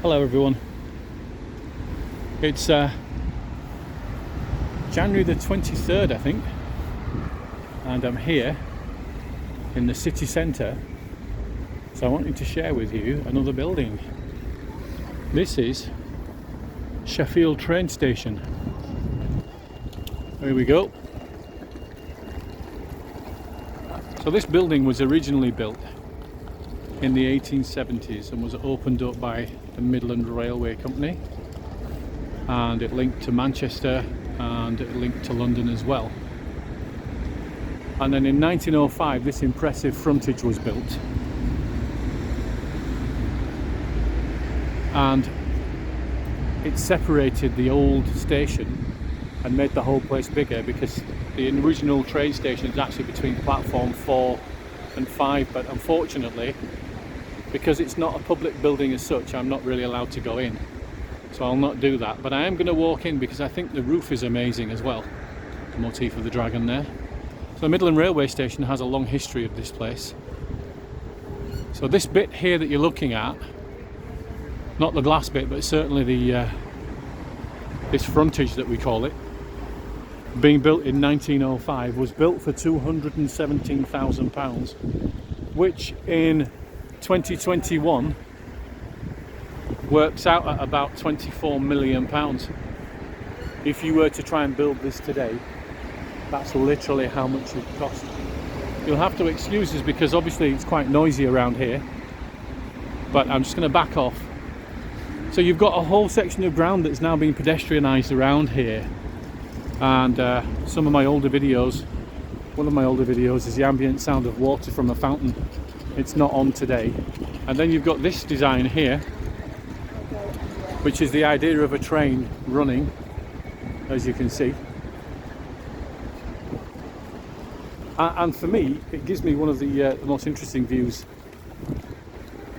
Hello everyone. It's January the 23rd, I think, and I'm here in the city centre, so I wanted to share with you another building. This is Sheffield train station. Here we go. So this building was originally built in the 1870s and was opened up by the Midland Railway Company, and it linked to Manchester and it linked to London as well. And then in 1905 this impressive frontage was built, and it separated the old station and made the whole place bigger, because the original train station is actually between platform 4 and 5, but unfortunately, because it's not a public building as such, I'm not really allowed to go in, so I'll not do that. But I am going to walk in because I think the roof is amazing as well, the motif of the dragon there. So the Midland Railway Station has a long history of this place. So this bit here that you're looking at, not the glass bit, but certainly the this frontage that we call it, being built in 1905, was built for £217,000, which in 2021 works out at about £24 million. If you were to try and build this today, that's literally how much it cost. You'll have to excuse us because obviously it's quite noisy around here, but I'm just going to back off. So you've got a whole section of ground that's now being pedestrianised around here, and some of my older videos, one of my older videos is the ambient sound of water from a fountain. It's not on today. And then you've got this design here, which is the idea of a train running, as you can see. And for me, it gives me one of the most interesting views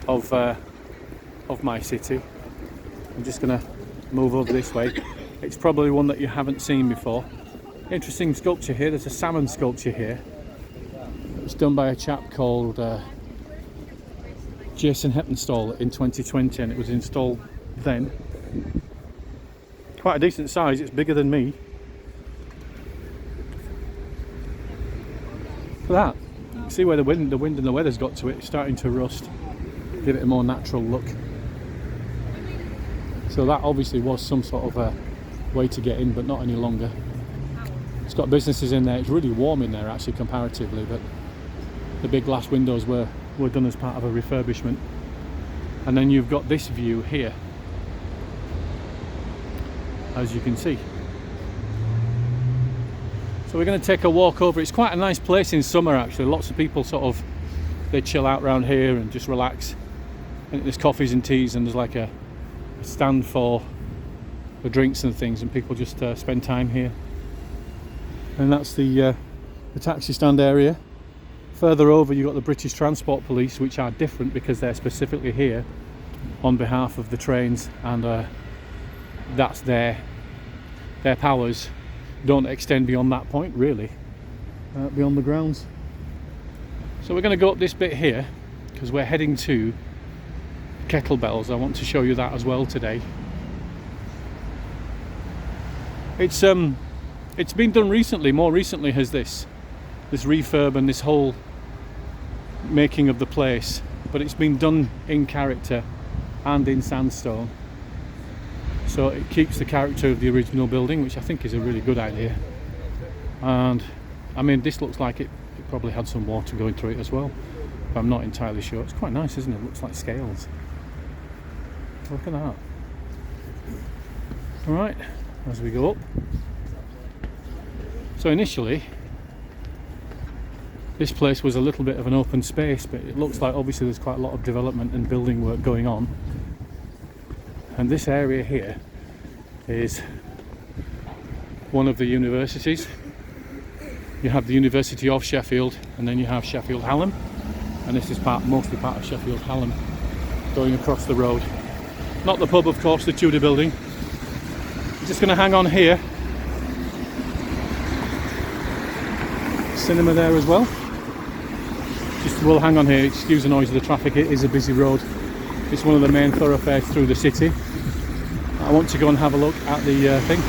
of my city. I'm just going to move over this way. It's probably one that you haven't seen before. Interesting sculpture here. There's a salmon sculpture here. It's done by a chap called Jason Heppenstall in 2020, and it was installed then. Quite a decent size. It's bigger than me. Look at that. See where the wind and the weather's got to it. It's starting to rust. Give it a more natural look. So that obviously was some sort of a way to get in, but not any longer. It's got businesses in there. It's really warm in there actually comparatively, but the big glass windows were done as part of a refurbishment. And then you've got this view here, as you can see. So we're going to take a walk over. It's quite a nice place in summer actually. Lots of people they chill out around here and just relax. And there's coffees and teas, and there's like a stand for drinks and things, and people just spend time here. And that's the taxi stand area. Further over you've got the British Transport Police, which are different because they're specifically here on behalf of the trains, and that's their powers don't extend beyond that point really, beyond the grounds. So we're going to go up this bit here because we're heading to Kettlebells. I want to show you that as well today. It's been done recently. More recently has this refurb and this whole making of the place, but it's been done in character and in sandstone, so it keeps the character of the original building, which I think is a really good idea. And I mean, this looks like it probably had some water going through it as well, but I'm not entirely sure. It's quite nice, isn't it? It looks like scales. Look at that. Alright, as we go up. So initially this place was a little bit of an open space, but it looks like obviously there's quite a lot of development and building work going on. And this area here is one of the universities. You have the University of Sheffield, and then you have Sheffield Hallam, and this is mostly part of Sheffield Hallam going across the road. Not the pub, of course, the Tudor building. I'm just going to hang on here. Cinema there as well. We'll hang on here, excuse the noise of the traffic, it is a busy road. It's one of the main thoroughfares through the city. I want to go and have a look at the thing.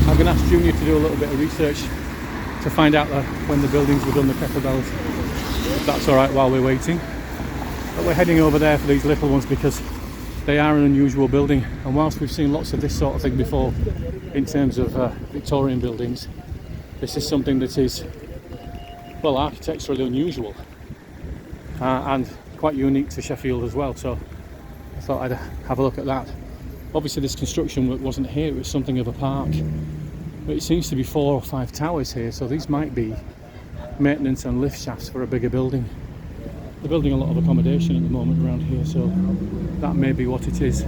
I'm going to ask Junior to do a little bit of research to find out when the buildings were done, the kettlebells. If that's alright while we're waiting. But we're heading over there for these little ones because they are an unusual building, and whilst we've seen lots of this sort of thing before in terms of Victorian buildings, this is something that is, well, architecturally unusual and quite unique to Sheffield as well, so I thought I'd have a look at that. Obviously this construction work wasn't here, it was something of a park, but it seems to be 4 or 5 towers here, so these might be maintenance and lift shafts for a bigger building. They're building a lot of accommodation at the moment around here, so that may be what it is.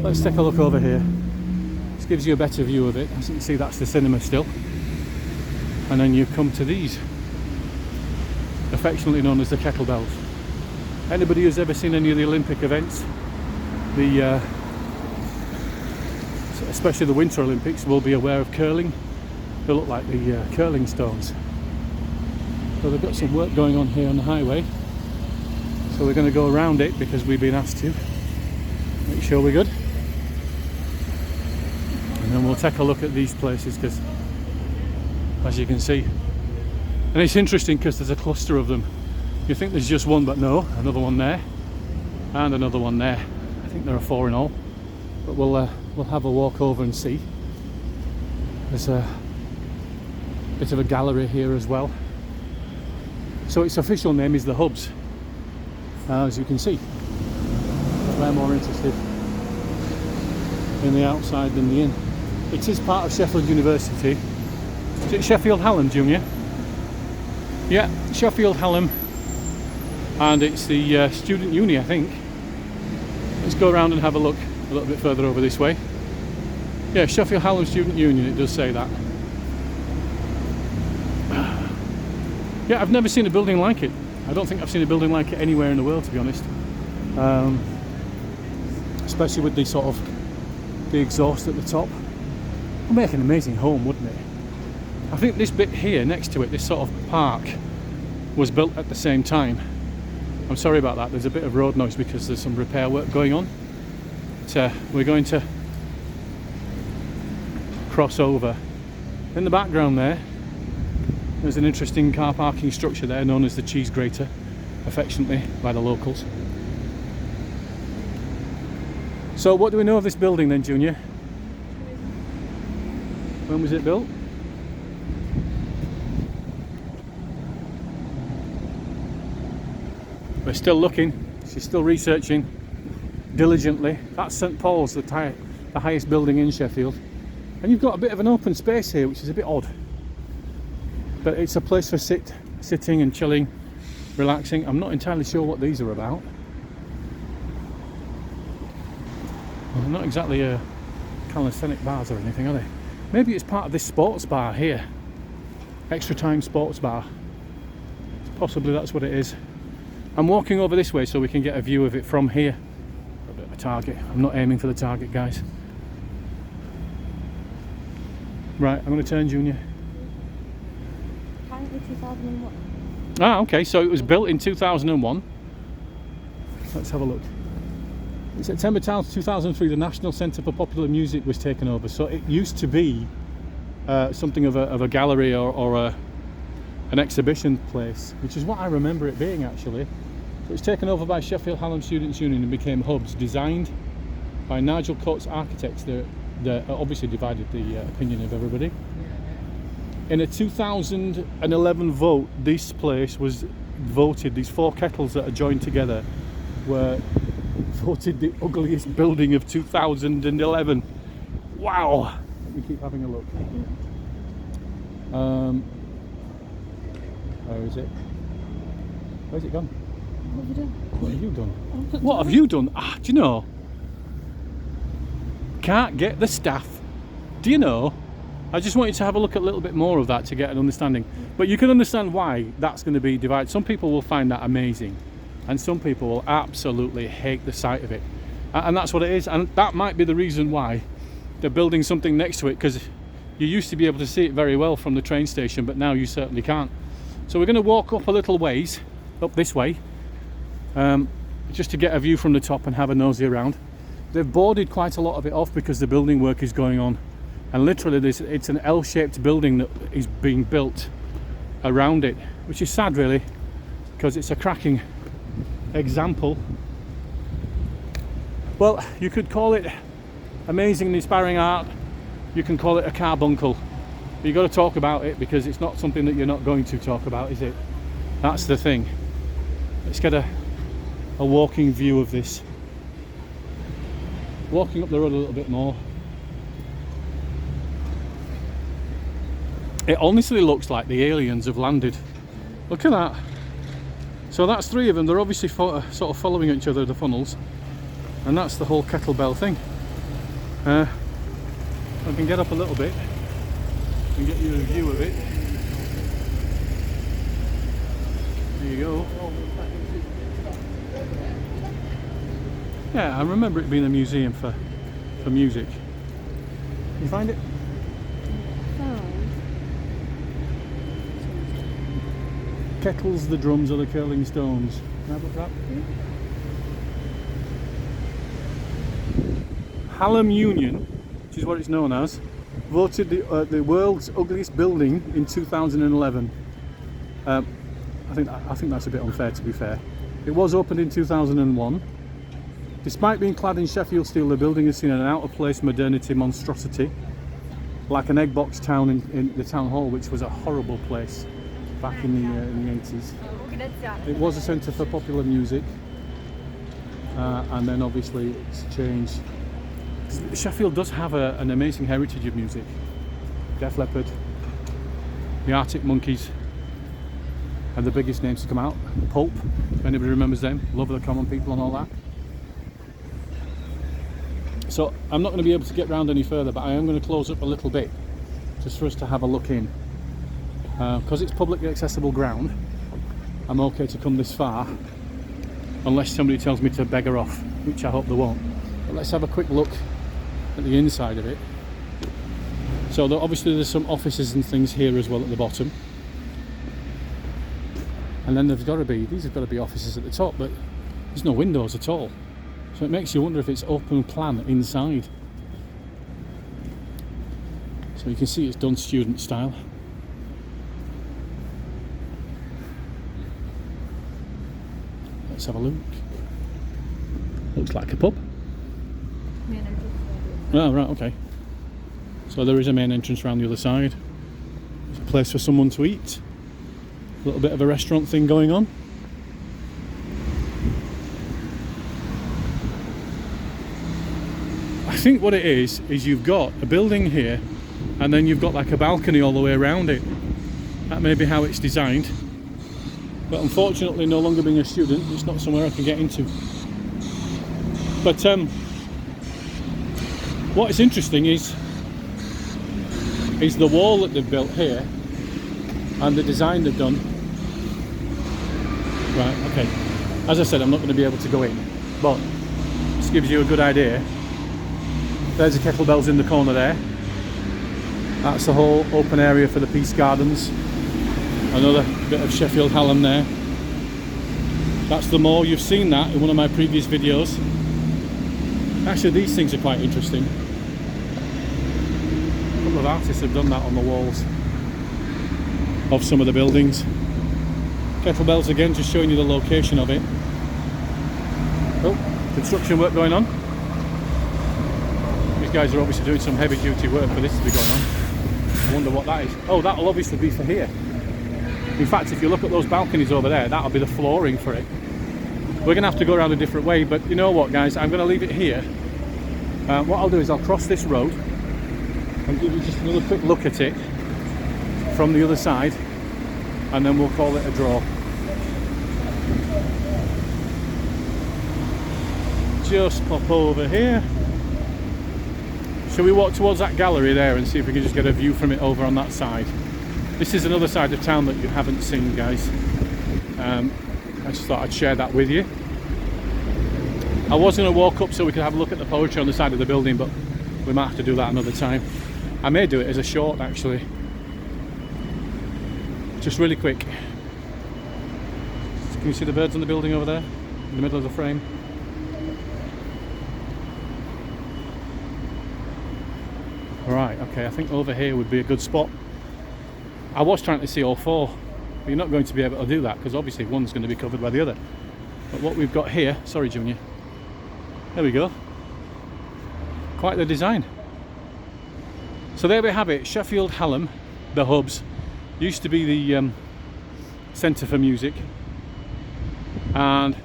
Let's take a look over here. This gives you a better view of it. As you can see, that's the cinema still. And then you come to these, affectionately known as the kettlebells. Anybody who's ever seen any of the Olympic events, especially the Winter Olympics, will be aware of curling. They look like the curling stones. So they've got some work going on here on the highway. So we're going to go around it because we've been asked to. Make sure we're good. And then we'll take a look at these places because, as you can see, and it's interesting because there's a cluster of them. You think there's just one, but no, another one there and another one there. I think there are 4 in all, but we'll have a walk over and see. There's a bit of a gallery here as well. So its official name is the Hubs, as you can see. We're more interested in the outside than the in. It is part of Sheffield University. Is it Sheffield Hallam, Junior? Yeah, Sheffield Hallam, and it's the student uni, I think. Let's go around and have a look a little bit further over this way. Yeah, Sheffield Hallam Student Union, it does say that. Yeah, I've never seen a building like it. I don't think I've seen a building like it anywhere in the world, to be honest. Especially with the sort of the exhaust at the top. It would make an amazing home, wouldn't it? I think this bit here next to it, this sort of park, was built at the same time. I'm sorry about that, there's a bit of road noise because there's some repair work going on. But, we're going to cross over. In the background there's an interesting car parking structure there known as the Cheese Grater, affectionately by the locals. So what do we know of this building then, Junior? When was it built? We're still looking, she's still researching diligently. That's St Paul's, the highest building in Sheffield. And you've got a bit of an open space here, which is a bit odd. But it's a place for sitting and chilling, relaxing. I'm not entirely sure what these are about. They're not exactly calisthenic bars or anything, are they? Maybe it's part of this sports bar here. Extra Time Sports Bar. Possibly that's what it is. I'm walking over this way so we can get a view of it from here. A bit of a target. I'm not aiming for the target, guys. Right, I'm going to turn, Junior. 2001. Ah, okay, so it was built in 2001. Let's have a look. In September 2003, the National Centre for Popular Music was taken over. So it used to be something of a gallery or an exhibition place, which is what I remember it being actually. So it was taken over by Sheffield Hallam Students' Union and became Hubs, designed by Nigel Coates Architects. They obviously divided the opinion of everybody. In a 2011 vote, this place was voted, these 4 kettles that are joined together were voted the ugliest building of 2011. Wow! Let me keep having a look. Where is it? Where's it gone? What have you done? What have you done? What have you done? Ah, do you know? Can't get the staff. Do you know? I just want you to have a look at a little bit more of that to get an understanding. But you can understand why that's going to be divided. Some people will find that amazing, and some people will absolutely hate the sight of it. And that's what it is. And that might be the reason why they're building something next to it, because you used to be able to see it very well from the train station, but now you certainly can't. So we're going to walk up a little ways, up this way, just to get a view from the top and have a nosy around. They've boarded quite a lot of it off because the building work is going on, and literally it's an L-shaped building that is being built around it, which is sad really, because it's a cracking example. Well, you could call it amazing and inspiring art, you can call it a carbuncle, but you've got to talk about it, because it's not something that you're not going to talk about, is it? That's the thing. Let's get a walking view of this. Walking up the road a little bit more. It honestly looks like the aliens have landed. Look at that. So that's 3 of them. They're obviously sort of following each other, the funnels. And that's the whole kettlebell thing. I can get up a little bit and get you a view of it. There you go. Yeah, I remember it being a museum for music. You find it? Kettles, the drums, or the curling stones. Can I have a look at that? Hallam Union, which is what it's known as, voted the world's ugliest building in 2011. I think that's a bit unfair, to be fair. It was opened in 2001. Despite being clad in Sheffield steel, the building has seen an out-of-place modernity monstrosity, like an egg box town in the town hall, which was a horrible place back in the 80s. It was a centre for popular music, and then obviously it's changed. Sheffield does have an amazing heritage of music. Def Leppard, the Arctic Monkeys, and the biggest names to come out, Pulp, if anybody remembers them, Love of the Common People and all that. So I'm not going to be able to get round any further, but I am going to close up a little bit just for us to have a look in. Because it's publicly accessible ground, I'm okay to come this far, unless somebody tells me to beggar off, which I hope they won't. But let's have a quick look at the inside of it. So obviously there's some offices and things here as well at the bottom. And then these have got to be offices at the top, but there's no windows at all. So it makes you wonder if it's open plan inside. So you can see it's done student style. Let's have a look. Looks like a pub. Oh, right, okay. So there is a main entrance around the other side. There's a place for someone to eat. A little bit of a restaurant thing going on. I think what it is you've got a building here, and then you've got like a balcony all the way around it. That may be how it's designed. But unfortunately, no longer being a student, it's not somewhere I can get into. But what is interesting is the wall that they've built here and the design they've done. Right, okay. As I said, I'm not going to be able to go in, but this gives you a good idea. There's the kettlebells in the corner there. That's the whole open area for the Peace Gardens. Another bit of Sheffield Hallam there. That's the moor. You've seen that in one of my previous videos. Actually, these things are quite interesting. A couple of artists have done that on the walls of some of the buildings. Kettlebells again, just showing you the location of it. Oh, construction work going on. These guys are obviously doing some heavy duty work for this to be going on. I wonder what that is. Oh, that'll obviously be for here. In fact, if you look at those balconies over there, that'll be the flooring for it. We're going to have to go around a different way, but you know what, guys? I'm going to leave it here. What I'll do is I'll cross this road and give you just another quick look at it from the other side, and then we'll call it a draw. Just pop over here. Shall we walk towards that gallery there and see if we can just get a view from it over on that side? This is another side of town that you haven't seen, guys. I just thought I'd share that with you. I was going to walk up so we could have a look at the poetry on the side of the building, but we might have to do that another time. I may do it as a short, actually. Just really quick. Can you see the birds on the building over there? in the middle of the frame. Right, okay, I think over here would be a good spot. I was trying to see all four, but you're not going to be able to do that because obviously one's going to be covered by the other. But what we've got here, sorry Junior, there we go. Quite the design. So there we have it, Sheffield Hallam, the hubs. Used to be the centre for music. And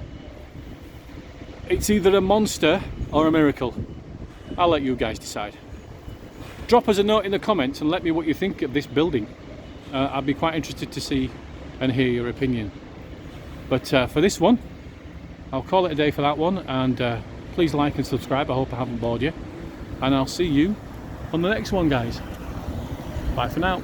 it's either a monster or a miracle. I'll let you guys decide. Drop us a note in the comments and let me what you think of this building. I'd be quite interested to see and hear your opinion. But for this one, I'll call it a day for that one, and please like and subscribe. I hope I haven't bored you, and I'll see you on the next one, guys. Bye for now.